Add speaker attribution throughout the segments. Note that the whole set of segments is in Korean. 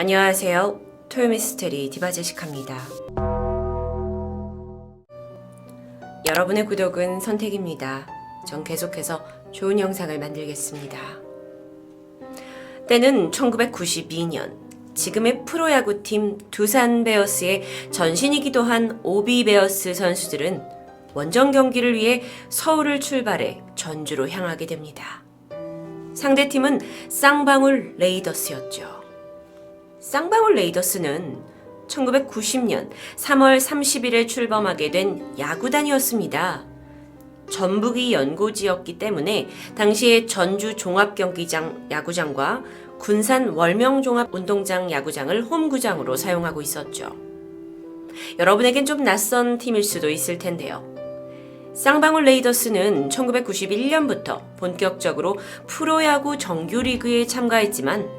Speaker 1: 안녕하세요. 토요미스테리 디바제시카입니다. 여러분의 구독은 선택입니다. 전 계속해서 좋은 영상을 만들겠습니다. 때는 1992년 지금의 프로야구팀 두산 베어스의 전신이기도 한 오비 베어스 선수들은 원정 경기를 위해 서울을 출발해 전주로 향하게 됩니다. 상대팀은 쌍방울 레이더스였죠. 쌍방울 레이더스는 1990년 3월 30일에 출범하게 된 야구단이었습니다. 전북이 연고지였기 때문에 당시에 전주 종합경기장 야구장과 군산 월명종합운동장 야구장을 홈구장으로 사용하고 있었죠. 여러분에겐 좀 낯선 팀일 수도 있을 텐데요. 쌍방울 레이더스는 1991년부터 본격적으로 프로야구 정규리그에 참가했지만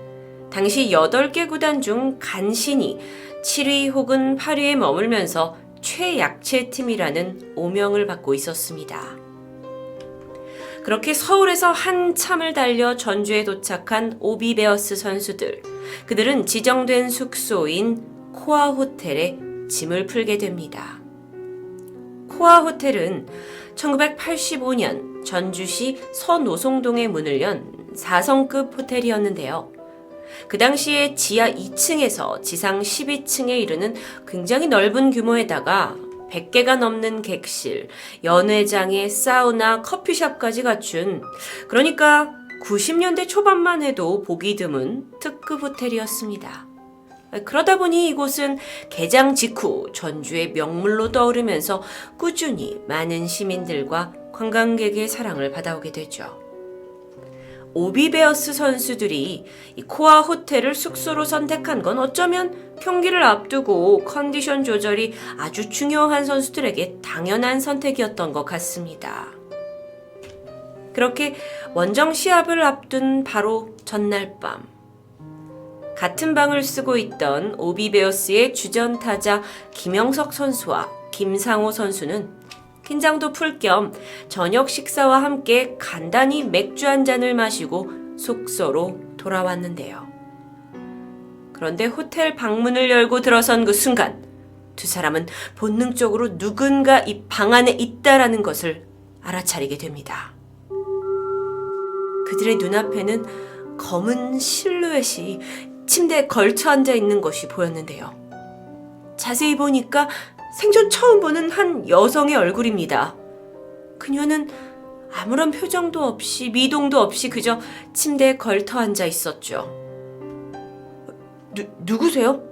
Speaker 1: 당시 8개 구단 중 간신히 7위 혹은 8위에 머물면서 최약체팀이라는 오명을 받고 있었습니다. 그렇게 서울에서 한참을 달려 전주에 도착한 오비베어스 선수들, 그들은 지정된 숙소인 코아 호텔에 짐을 풀게 됩니다. 코아 호텔은 1985년 전주시 서노송동에 문을 연 4성급 호텔이었는데요. 그 당시에 지하 2층에서 지상 12층에 이르는 굉장히 넓은 규모에다가 100개가 넘는 객실, 연회장에 사우나, 커피숍까지 갖춘, 그러니까 90년대 초반만 해도 보기 드문 특급 호텔이었습니다. 그러다 보니 이곳은 개장 직후 전주의 명물로 떠오르면서 꾸준히 많은 시민들과 관광객의 사랑을 받아오게 되죠. 오비베어스 선수들이 이 코아 호텔을 숙소로 선택한 건 어쩌면 경기를 앞두고 컨디션 조절이 아주 중요한 선수들에게 당연한 선택이었던 것 같습니다. 그렇게 원정 시합을 앞둔 바로 전날 밤, 같은 방을 쓰고 있던 오비베어스의 주전 타자 김영석 선수와 김상호 선수는 긴장도 풀 겸 저녁 식사와 함께 간단히 맥주 한 잔을 마시고 숙소로 돌아왔는데요. 그런데 호텔 방문을 열고 들어선 그 순간 두 사람은 본능적으로 누군가 이 방 안에 있다라는 것을 알아차리게 됩니다. 그들의 눈앞에는 검은 실루엣이 침대에 걸쳐 앉아 있는 것이 보였는데요. 자세히 보니까 생전 처음 보는 한 여성의 얼굴입니다. 그녀는 아무런 표정도 없이 미동도 없이 그저 침대에 걸터 앉아 있었죠. 누구세요?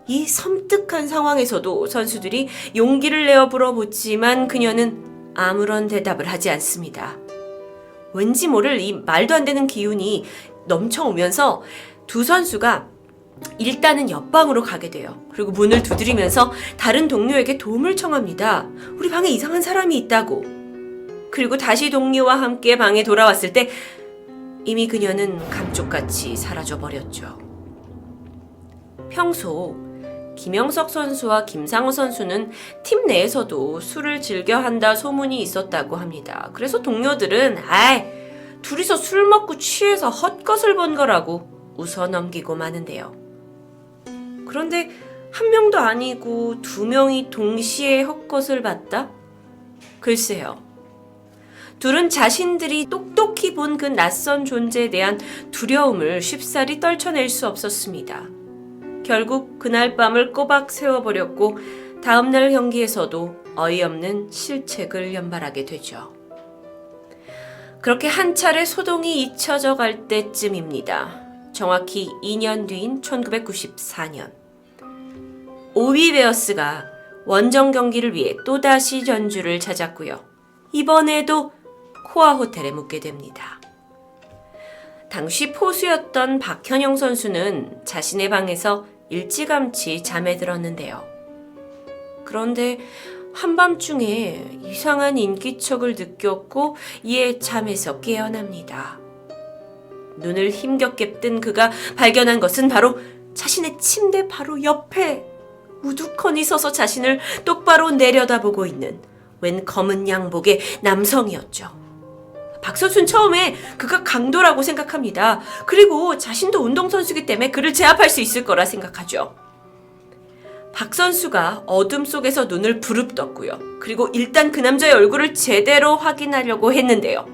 Speaker 1: 이 섬뜩한 상황에서도 선수들이 용기를 내어 물어보지만 그녀는 아무런 대답을 하지 않습니다. 왠지 모를 이 말도 안 되는 기운이 넘쳐오면서 두 선수가 일단은 옆방으로 가게 돼요. 그리고 문을 두드리면서 다른 동료에게 도움을 청합니다. 우리 방에 이상한 사람이 있다고. 그리고 다시 동료와 함께 방에 돌아왔을 때 이미 그녀는 감쪽같이 사라져버렸죠. 평소 김영석 선수와 김상호 선수는 팀 내에서도 술을 즐겨 한다 소문이 있었다고 합니다. 그래서 동료들은 둘이서 술 먹고 취해서 헛것을 본 거라고 웃어 넘기고 마는데요. 그런데 한 명도 아니고 두 명이 동시에 헛것을 봤다? 글쎄요. 둘은 자신들이 똑똑히 본 그 낯선 존재에 대한 두려움을 쉽사리 떨쳐낼 수 없었습니다. 결국 그날 밤을 꼬박 세워버렸고 다음날 경기에서도 어이없는 실책을 연발하게 되죠. 그렇게 한 차례 소동이 잊혀져 갈 때쯤입니다. 정확히 2년 뒤인 1994년. 오비베어스가 원정 경기를 위해 또다시 전주를 찾았고요. 이번에도 코아 호텔에 묵게 됩니다. 당시 포수였던 박현영 선수는 자신의 방에서 일찌감치 잠에 들었는데요. 그런데 한밤중에 이상한 인기척을 느꼈고 이에 잠에서 깨어납니다. 눈을 힘겹게 뜬 그가 발견한 것은 바로 자신의 침대 바로 옆에 우두커니 서서 자신을 똑바로 내려다보고 있는 웬 검은 양복의 남성이었죠. 박 선수는 처음에 그가 강도라고 생각합니다. 그리고 자신도 운동선수이기 때문에 그를 제압할 수 있을 거라 생각하죠. 박 선수가 어둠 속에서 눈을 부릅떴고요. 그리고 일단 그 남자의 얼굴을 제대로 확인하려고 했는데요.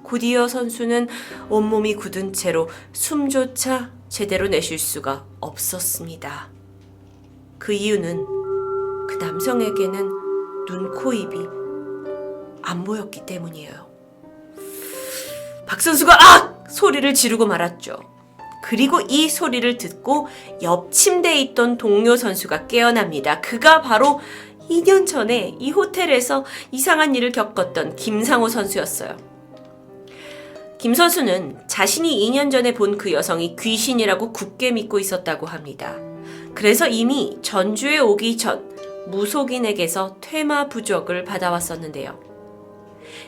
Speaker 1: 곧이어 선수는 온몸이 굳은 채로 숨조차 제대로 내쉴 수가 없었습니다. 그 이유는 그 남성에게는 눈, 코, 입이 안 보였기 때문이에요. 박 선수가 악! 소리를 지르고 말았죠. 그리고 이 소리를 듣고 옆 침대에 있던 동료 선수가 깨어납니다. 그가 바로 2년 전에 이 호텔에서 이상한 일을 겪었던 김상호 선수였어요. 김 선수는 자신이 2년 전에 본 그 여성이 귀신이라고 굳게 믿고 있었다고 합니다. 그래서 이미 전주에 오기 전 무속인에게서 퇴마 부적을 받아왔었는데요.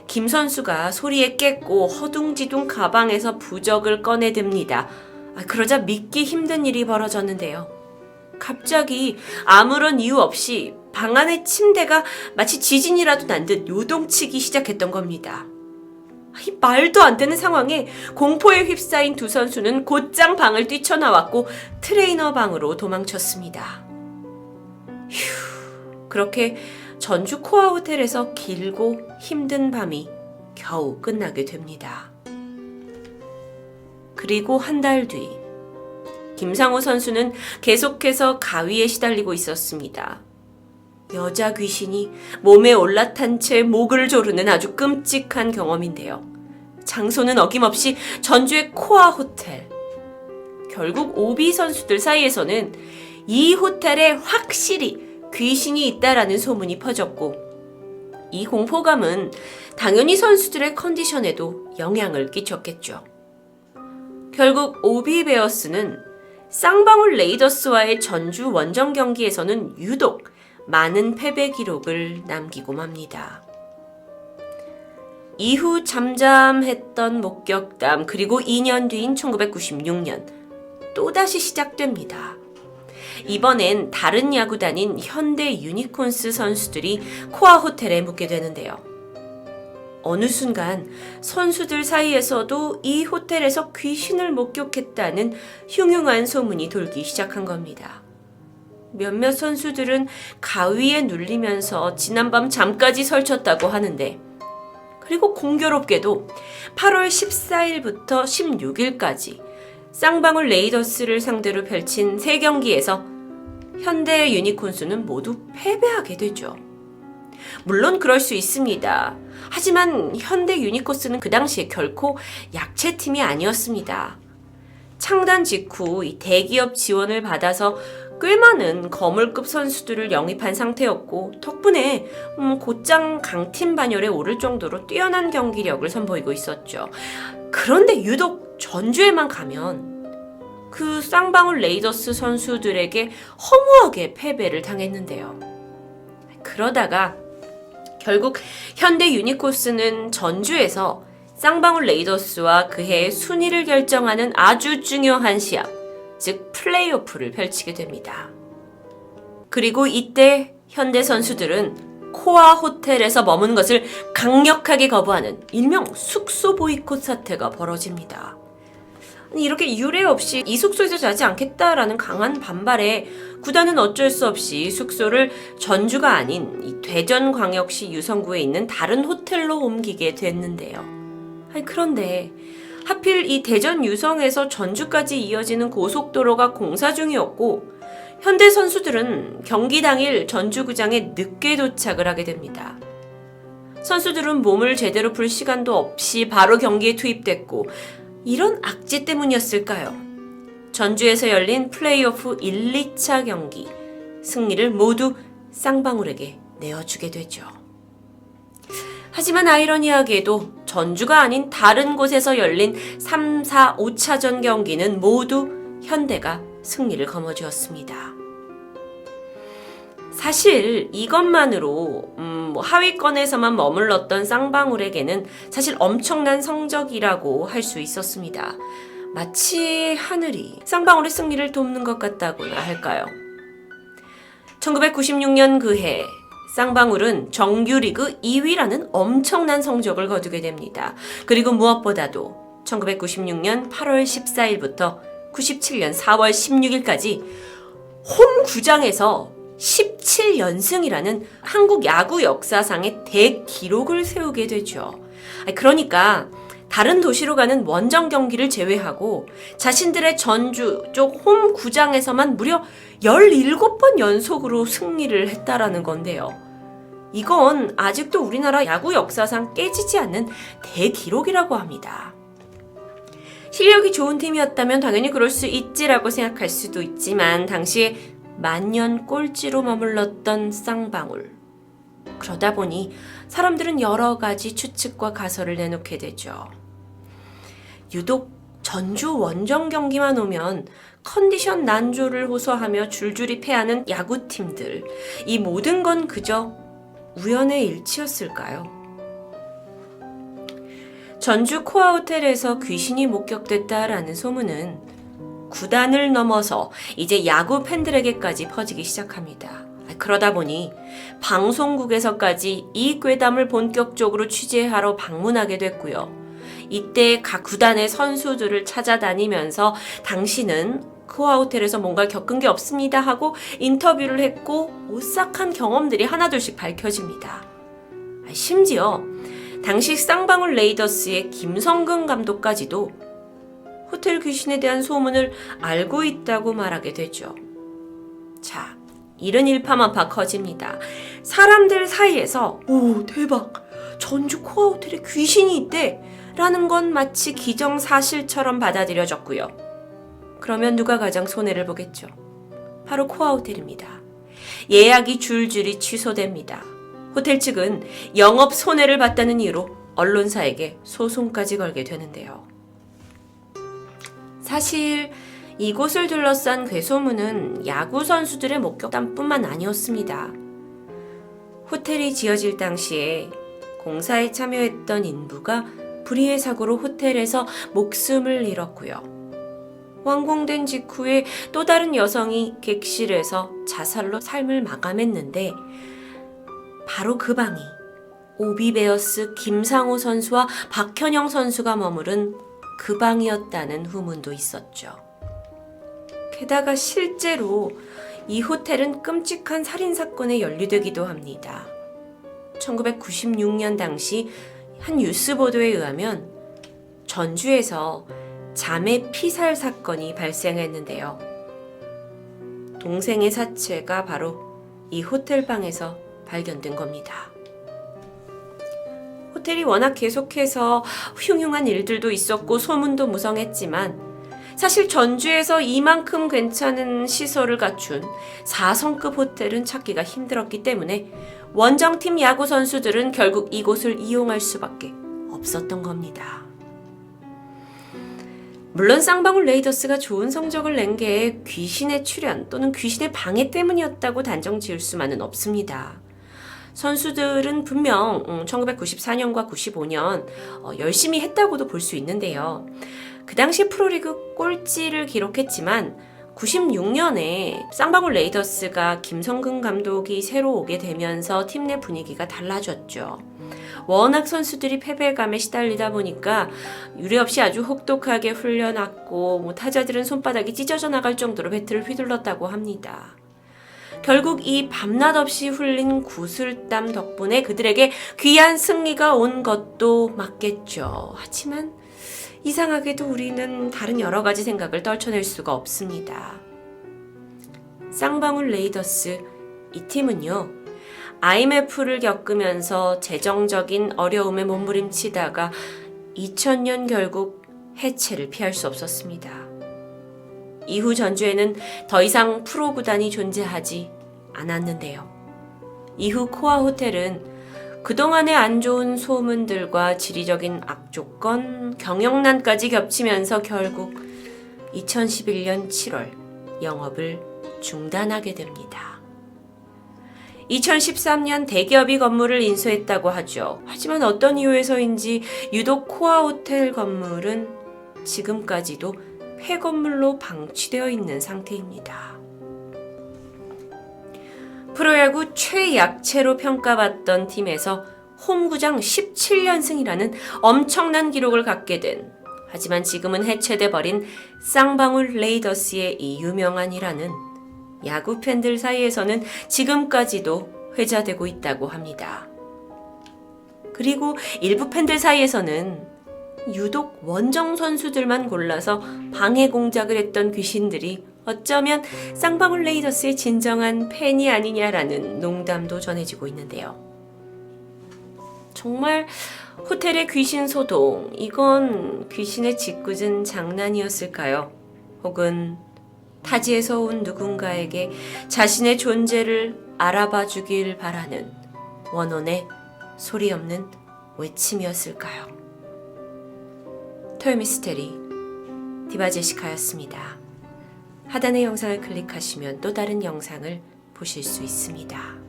Speaker 1: 김 선수가 소리에 깼고 허둥지둥 가방에서 부적을 꺼내듭니다. 그러자 믿기 힘든 일이 벌어졌는데요. 갑자기 아무런 이유 없이 방 안의 침대가 마치 지진이라도 난 듯 요동치기 시작했던 겁니다. 이 말도 안 되는 상황에 공포에 휩싸인 두 선수는 곧장 방을 뛰쳐나왔고 트레이너 방으로 도망쳤습니다. 그렇게 전주 코아 호텔에서 길고 힘든 밤이 겨우 끝나게 됩니다. 그리고 한 달 뒤, 김상호 선수는 계속해서 가위에 시달리고 있었습니다. 여자 귀신이 몸에 올라탄 채 목을 조르는 아주 끔찍한 경험인데요. 장소는 어김없이 전주의 코아 호텔. 결국 오비 선수들 사이에서는 이 호텔에 확실히 귀신이 있다라는 소문이 퍼졌고, 이 공포감은 당연히 선수들의 컨디션에도 영향을 끼쳤겠죠. 결국 오비 베어스는 쌍방울 레이더스와의 전주 원정 경기에서는 유독 많은 패배 기록을 남기고 맙니다. 이후 잠잠했던 목격담, 그리고 2년 뒤인 1996년 또다시 시작됩니다. 이번엔 다른 야구단인 현대 유니콘스 선수들이 코아 호텔에 묵게 되는데요. 어느 순간 선수들 사이에서도 이 호텔에서 귀신을 목격했다는 흉흉한 소문이 돌기 시작한 겁니다. 몇몇 선수들은 가위에 눌리면서 지난밤 잠까지 설쳤다고 하는데, 그리고 공교롭게도 8월 14일부터 16일까지 쌍방울 레이더스를 상대로 펼친 3경기에서 현대 유니콘스는 모두 패배하게 되죠. 물론 그럴 수 있습니다. 하지만 현대 유니콘스는 그 당시에 결코 약체팀이 아니었습니다. 창단 직후 이 대기업 지원을 받아서 꽤 많은 거물급 선수들을 영입한 상태였고, 덕분에 곧장 강팀 반열에 오를 정도로 뛰어난 경기력을 선보이고 있었죠. 그런데 유독 전주에만 가면 그 쌍방울 레이더스 선수들에게 허무하게 패배를 당했는데요. 그러다가 결국 현대 유니콘스는 전주에서 쌍방울 레이더스와 그해의 순위를 결정하는 아주 중요한 시합, 즉 플레이오프를 펼치게 됩니다. 그리고 이때 현대 선수들은 코아 호텔에서 머무는 것을 강력하게 거부하는 일명 숙소 보이콧 사태가 벌어집니다. 이렇게 유례 없이 이 숙소에서 자지 않겠다라는 강한 반발에 구단은 어쩔 수 없이 숙소를 전주가 아닌 이 대전광역시 유성구에 있는 다른 호텔로 옮기게 됐는데요. 그런데 하필 이 대전 유성에서 전주까지 이어지는 고속도로가 공사 중이었고, 현대 선수들은 경기 당일 전주구장에 늦게 도착을 하게 됩니다. 선수들은 몸을 제대로 풀 시간도 없이 바로 경기에 투입됐고, 이런 악재 때문이었을까요? 전주에서 열린 플레이오프 1, 2차 경기, 승리를 모두 쌍방울에게 내어주게 되죠. 하지만 아이러니하게도 전주가 아닌 다른 곳에서 열린 3, 4, 5차전 경기는 모두 현대가 승리를 거머쥐었습니다. 사실 이것만으로 하위권에서만 머물렀던 쌍방울에게는 사실 엄청난 성적이라고 할 수 있었습니다. 마치 하늘이 쌍방울의 승리를 돕는 것 같다고나 할까요? 1996년 그해 쌍방울은 정규리그 2위라는 엄청난 성적을 거두게 됩니다. 그리고 무엇보다도 1996년 8월 14일부터 97년 4월 16일까지 홈 구장에서 17연승이라는 한국 야구 역사상의 대기록을 세우게 되죠. 그러니까 다른 도시로 가는 원정 경기를 제외하고 자신들의 전주 쪽 홈 구장에서만 무려 17번 연속으로 승리를 했다라는 건데요. 이건 아직도 우리나라 야구 역사상 깨지지 않는 대기록이라고 합니다. 실력이 좋은 팀이었다면 당연히 그럴 수 있지라고 생각할 수도 있지만 당시에 만년 꼴찌로 머물렀던 쌍방울. 그러다 보니 사람들은 여러 가지 추측과 가설을 내놓게 되죠. 유독 전주 원정 경기만 오면 컨디션 난조를 호소하며 줄줄이 패하는 야구팀들. 이 모든 건 그저 우연의 일치였을까요? 전주 코아호텔에서 귀신이 목격됐다라는 소문은 구단을 넘어서 이제 야구 팬들에게까지 퍼지기 시작합니다. 그러다 보니 방송국에서까지 이 괴담을 본격적으로 취재하러 방문하게 됐고요. 이때 각 구단의 선수들을 찾아다니면서 당신은 코아호텔에서 뭔가 겪은 게 없습니다 하고 인터뷰를 했고 오싹한 경험들이 하나둘씩 밝혀집니다. 심지어 당시 쌍방울 레이더스의 김성근 감독까지도 호텔 귀신에 대한 소문을 알고 있다고 말하게 되죠. 자, 이른 일파만파 커집니다. 사람들 사이에서 오 대박! 전주 코아호텔에 귀신이 있대! 라는 건 마치 기정사실처럼 받아들여졌고요. 그러면 누가 가장 손해를 보겠죠? 바로 코아호텔입니다. 예약이 줄줄이 취소됩니다. 호텔 측은 영업 손해를 봤다는 이유로 언론사에게 소송까지 걸게 되는데요. 사실 이곳을 둘러싼 괴소문은 야구 선수들의 목격담뿐만 아니었습니다. 호텔이 지어질 당시에 공사에 참여했던 인부가 불의의 사고로 호텔에서 목숨을 잃었고요. 완공된 직후에 또 다른 여성이 객실에서 자살로 삶을 마감했는데 바로 그 방이 오비베어스 김상호 선수와 박현영 선수가 머무른 그 방이었다는 후문도 있었죠. 게다가 실제로 이 호텔은 끔찍한 살인사건에 연루되기도 합니다. 1996년 당시 한 뉴스 보도에 의하면 전주에서 자매 피살 사건이 발생했는데요. 동생의 사체가 바로 이 호텔 방에서 발견된 겁니다. 호텔이 워낙 계속해서 흉흉한 일들도 있었고 소문도 무성했지만 사실 전주에서 이만큼 괜찮은 시설을 갖춘 4성급 호텔은 찾기가 힘들었기 때문에 원정팀 야구 선수들은 결국 이곳을 이용할 수밖에 없었던 겁니다. 물론 쌍방울 레이더스가 좋은 성적을 낸 게 귀신의 출현 또는 귀신의 방해 때문이었다고 단정 지을 수만은 없습니다. 선수들은 분명 1994년과 95년 열심히 했다고도 볼 수 있는데요. 그 당시 프로리그 꼴찌를 기록했지만 96년에 쌍방울 레이더스가 김성근 감독이 새로 오게 되면서 팀 내 분위기가 달라졌죠. 워낙 선수들이 패배감에 시달리다 보니까 유례없이 아주 혹독하게 훈련했고 타자들은 손바닥이 찢어져 나갈 정도로 배트를 휘둘렀다고 합니다. 결국 이 밤낮 없이 흘린 구슬땀 덕분에 그들에게 귀한 승리가 온 것도 맞겠죠. 하지만 이상하게도 우리는 다른 여러 가지 생각을 떨쳐낼 수가 없습니다. 쌍방울 레이더스, 이 팀은요, IMF를 겪으면서 재정적인 어려움에 몸부림치다가 2000년 결국 해체를 피할 수 없었습니다. 이후 전주에는 더 이상 프로 구단이 존재하지 않았는데요. 이후 코아 호텔은 그동안의 안 좋은 소문들과 지리적인 악조건, 경영난까지 겹치면서 결국 2011년 7월 영업을 중단하게 됩니다. 2013년 대기업이 건물을 인수했다고 하죠. 하지만 어떤 이유에서인지 유독 코아 호텔 건물은 지금까지도 폐건물로 방치되어 있는 상태입니다. 프로야구 최약체로 평가받던 팀에서 홈구장 17연승이라는 엄청난 기록을 갖게 된, 하지만 지금은 해체돼 버린 쌍방울 레이더스의 이 유명한 일화는 야구 팬들 사이에서는 지금까지도 회자되고 있다고 합니다. 그리고 일부 팬들 사이에서는 유독 원정 선수들만 골라서 방해 공작을 했던 귀신들이 어쩌면 쌍방울 레이더스의 진정한 팬이 아니냐라는 농담도 전해지고 있는데요. 정말 호텔의 귀신 소동, 이건 귀신의 짓궂은 장난이었을까요? 혹은 타지에서 온 누군가에게 자신의 존재를 알아봐 주길 바라는 원혼의 소리 없는 외침이었을까요? 토요미스테리 디바제시카였습니다. 하단의 영상을 클릭하시면 또 다른 영상을 보실 수 있습니다.